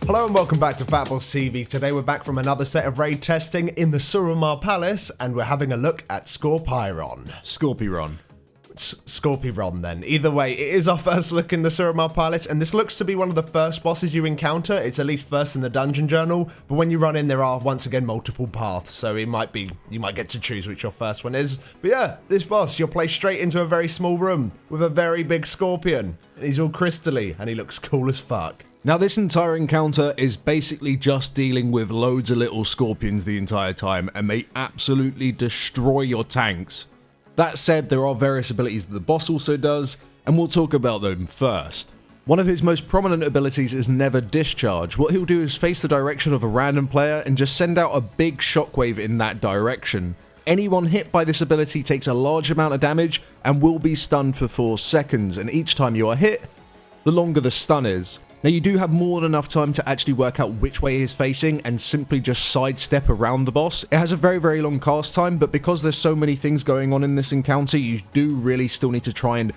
Hello and welcome back to FatbossTV. Today we're back from another set of raid testing in the Suramar Palace, and we're having a look at Skorpyron. Skorpyron then. Either way, it is our first look in the Suramar Palace, and this looks to be one of the first bosses you encounter. It's at least first in the dungeon journal, but when you run in there are once again multiple paths, so you might get to choose which your first one is. But yeah, this boss, you're placed straight into a very small room with a very big scorpion, and he's all crystally, and he looks cool as fuck. Now this entire encounter is basically just dealing with loads of little scorpions the entire time, and they absolutely destroy your tanks. That said, there are various abilities that the boss also does, and we'll talk about them first. One of his most prominent abilities is Never Discharge. What he'll do is face the direction of a random player and just send out a big shockwave in that direction. Anyone hit by this ability takes a large amount of damage and will be stunned for 4 seconds, and each time you are hit, the longer the stun is. Now you do have more than enough time to actually work out which way he's facing and simply just sidestep around the boss. It has a very, very long cast time, but because there's so many things going on in this encounter, you do really still need to try and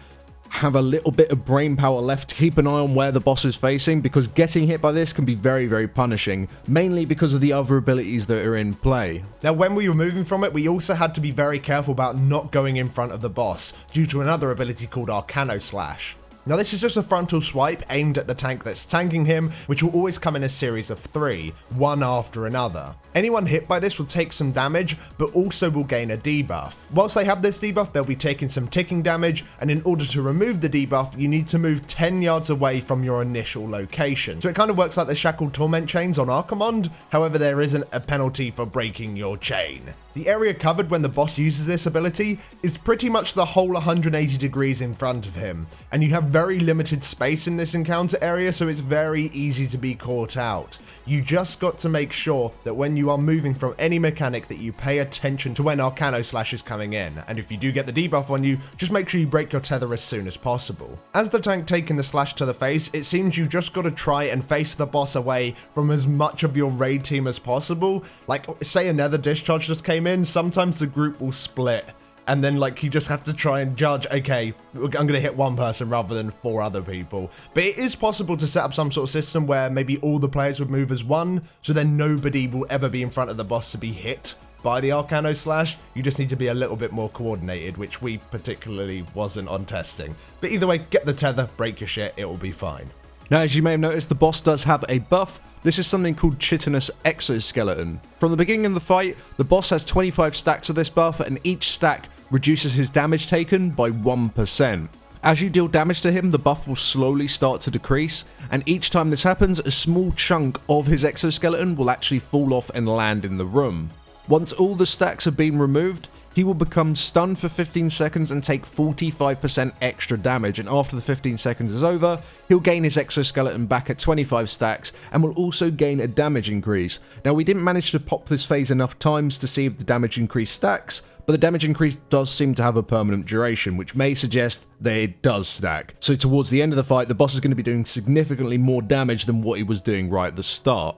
have a little bit of brain power left to keep an eye on where the boss is facing, because getting hit by this can be very, very punishing, mainly because of the other abilities that are in play. Now when we were moving from it, we also had to be very careful about not going in front of the boss due to another ability called Arcano Slash. Now this is just a frontal swipe aimed at the tank that's tanking him, which will always come in a series of 3, one after another. Anyone hit by this will take some damage, but also will gain a debuff. Whilst they have this debuff, they'll be taking some ticking damage, and in order to remove the debuff, you need to move 10 yards away from your initial location. So it kind of works like the Shackled Torment chains on Archimonde, however there isn't a penalty for breaking your chain. The area covered when the boss uses this ability is pretty much the whole 180 degrees in front of him, and you have very limited space in this encounter area, so it's very easy to be caught out. You just got to make sure that when you are moving from any mechanic that you pay attention to when Arcano Slash is coming in, and if you do get the debuff on you, just make sure you break your tether as soon as possible. As the tank taking the slash to the face, it seems you just got to try and face the boss away from as much of your raid team as possible. Like, say another discharge just came in, sometimes the group will split, and then like you just have to try and judge, okay, I'm gonna hit one person rather than 4 other people. But it is possible to set up some sort of system where maybe all the players would move as one, so then nobody will ever be in front of the boss to be hit by the Arcano Slash. You just need to be a little bit more coordinated, which we particularly wasn't on testing. But either way, get the tether, break your shit, it will be fine. Now, as you may have noticed, the boss does have a buff. This is something called Chitinous Exoskeleton. From the beginning of the fight, the boss has 25 stacks of this buff, and each stack reduces his damage taken by 1%. As you deal damage to him, the buff will slowly start to decrease, and each time this happens, a small chunk of his exoskeleton will actually fall off and land in the room. Once all the stacks have been removed, he will become stunned for 15 seconds and take 45% extra damage, and after the 15 seconds is over, he'll gain his exoskeleton back at 25 stacks and will also gain a damage increase. Now, we didn't manage to pop this phase enough times to see if the damage increase stacks, but the damage increase does seem to have a permanent duration, which may suggest that it does stack. So towards the end of the fight, the boss is going to be doing significantly more damage than what he was doing right at the start.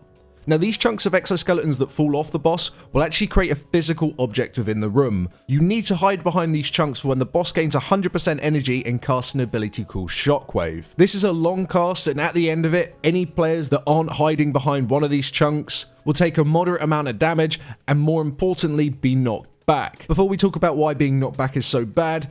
Now, these chunks of exoskeletons that fall off the boss will actually create a physical object within the room. You need to hide behind these chunks for when the boss gains 100% energy and casts an ability called Shockwave. This is a long cast, and at the end of it, any players that aren't hiding behind one of these chunks will take a moderate amount of damage and, more importantly, be knocked back. Before we talk about why being knocked back is so bad,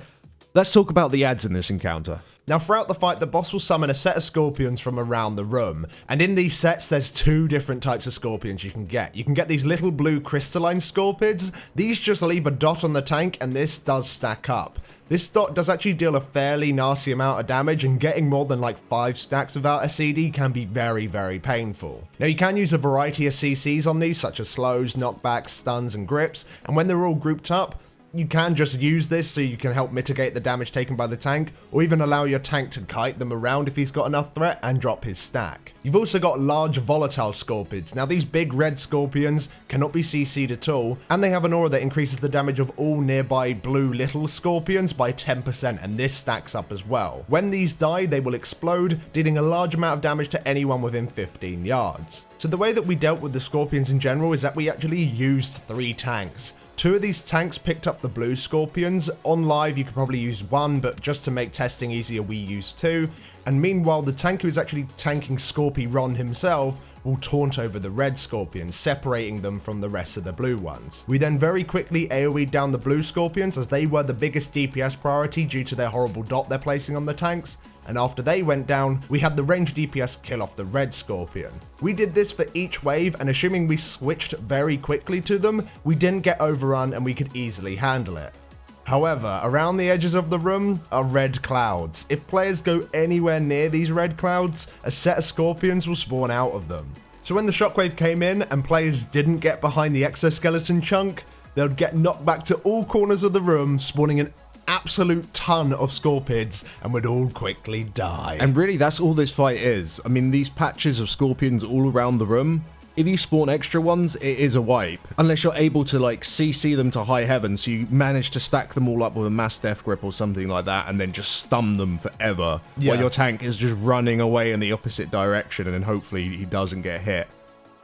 let's talk about the ads in this encounter. Now throughout the fight, the boss will summon a set of scorpions from around the room, and in these sets there's 2 different types of scorpions you can get. You can get these little blue crystalline scorpions. These just leave a dot on the tank, and this does stack up. This dot does actually deal a fairly nasty amount of damage, and getting more than like 5 stacks without a CD can be very, very painful. Now you can use a variety of CCs on these, such as slows, knockbacks, stuns, and grips, and when they're all grouped up, you can just use this so you can help mitigate the damage taken by the tank, or even allow your tank to kite them around if he's got enough threat and drop his stack. You've also got large volatile scorpions. Now these big red scorpions cannot be CC'd at all, and they have an aura that increases the damage of all nearby blue little scorpions by 10%, and this stacks up as well. When these die, they will explode, dealing a large amount of damage to anyone within 15 yards. So the way that we dealt with the scorpions in general is that we actually used 3 tanks. 2 of these tanks picked up the blue scorpions. On live, you could probably use 1, but just to make testing easier, we used 2. And meanwhile, the tank who is actually tanking Skorpyron himself will taunt over the red scorpions, separating them from the rest of the blue ones. We then very quickly AoE'd down the blue scorpions as they were the biggest DPS priority due to their horrible dot they're placing on the tanks, and after they went down, we had the ranged DPS kill off the red scorpion. We did this for each wave, and assuming we switched very quickly to them, we didn't get overrun and we could easily handle it. However, around the edges of the room are red clouds. If players go anywhere near these red clouds, a set of scorpions will spawn out of them. So when the shockwave came in and players didn't get behind the exoskeleton chunk, they would get knocked back to all corners of the room, spawning an absolute ton of scorpions and would all quickly die. And really, that's all this fight is. I mean, these patches of scorpions all around the room, if you spawn extra ones, it is a wipe. Unless you're able to like CC them to high heaven, so you manage to stack them all up with a mass death grip or something like that and then just stun them forever while your tank is just running away in the opposite direction and then hopefully he doesn't get hit.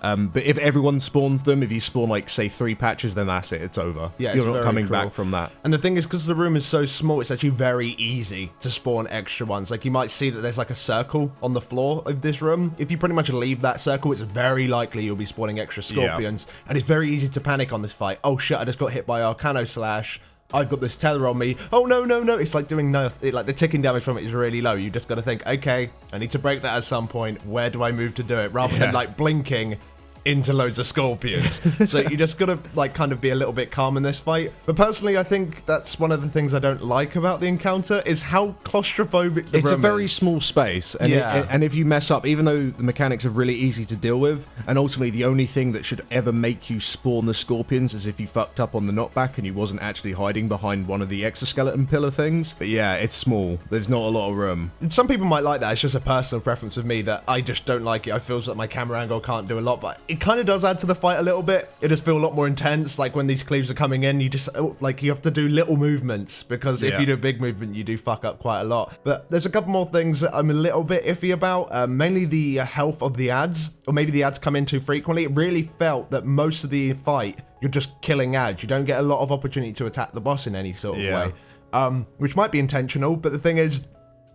But if everyone spawns them, if you spawn like say 3 patches, then that's it, it's over. Yeah, you're not coming back from that. And the thing is, because the room is so small, it's actually very easy to spawn extra ones. Like you might see that there's like a circle on the floor of this room. If you pretty much leave that circle, it's very likely you'll be spawning extra scorpions. Yeah. And it's very easy to panic on this fight. Oh shit, I just got hit by Arcano Slash. I've got this tether on me. Oh no, no, no. It's like doing nothing. Like the ticking damage from it is really low. You just got to think, okay, I need to break that at some point. Where do I move to do it? Rather than like blinking into loads of scorpions. So you just gotta like kind of be a little bit calm in this fight. But personally, I think that's one of the things I don't like about the encounter is how claustrophobic the room is. It's a very small space, and, and if you mess up, even though the mechanics are really easy to deal with, and ultimately the only thing that should ever make you spawn the scorpions is if you fucked up on the knockback and you wasn't actually hiding behind one of the exoskeleton pillar things. But yeah, it's small. There's not a lot of room. Some people might like that. It's just a personal preference of me that I just don't like it. I feel that my camera angle can't do a lot, but it kind of does add to the fight a little bit. It just feel a lot more intense. Like when these cleaves are coming in, you just like you have to do little movements because if you do a big movement, you do fuck up quite a lot. But there's a couple more things that I'm a little bit iffy about. Mainly the health of the ads, or maybe the ads come in too frequently. It really felt that most of the fight you're just killing ads. You don't get a lot of opportunity to attack the boss in any sort of way, which might be intentional. But the thing is,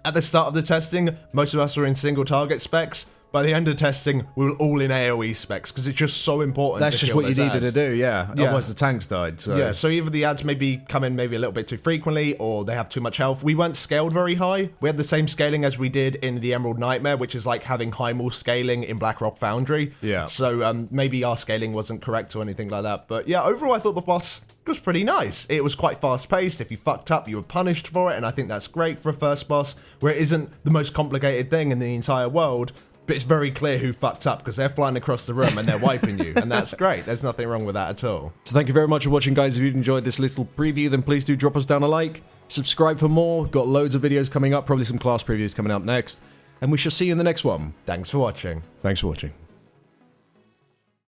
at the start of the testing, most of us were in single target specs. By the end of testing, we were all in AoE specs because it's just so important. That's just what you needed to do, yeah. Otherwise the tanks died. So. Yeah, so either the ads maybe come in maybe a little bit too frequently or they have too much health. We weren't scaled very high. We had the same scaling as we did in the Emerald Nightmare, which is like having Hymal scaling in Blackrock Foundry. Yeah. So maybe our scaling wasn't correct or anything like that. But yeah, overall I thought the boss was pretty nice. It was quite fast paced. If you fucked up, you were punished for it. And I think that's great for a first boss where it isn't the most complicated thing in the entire world. But it's very clear who fucked up because they're flying across the room and they're wiping you. And that's great. There's nothing wrong with that at all. So thank you very much for watching, guys. If you enjoyed this little preview, then please do drop us down a like. Subscribe for more. Got loads of videos coming up. Probably some class previews coming up next. And we shall see you in the next one. Thanks for watching. Thanks for watching.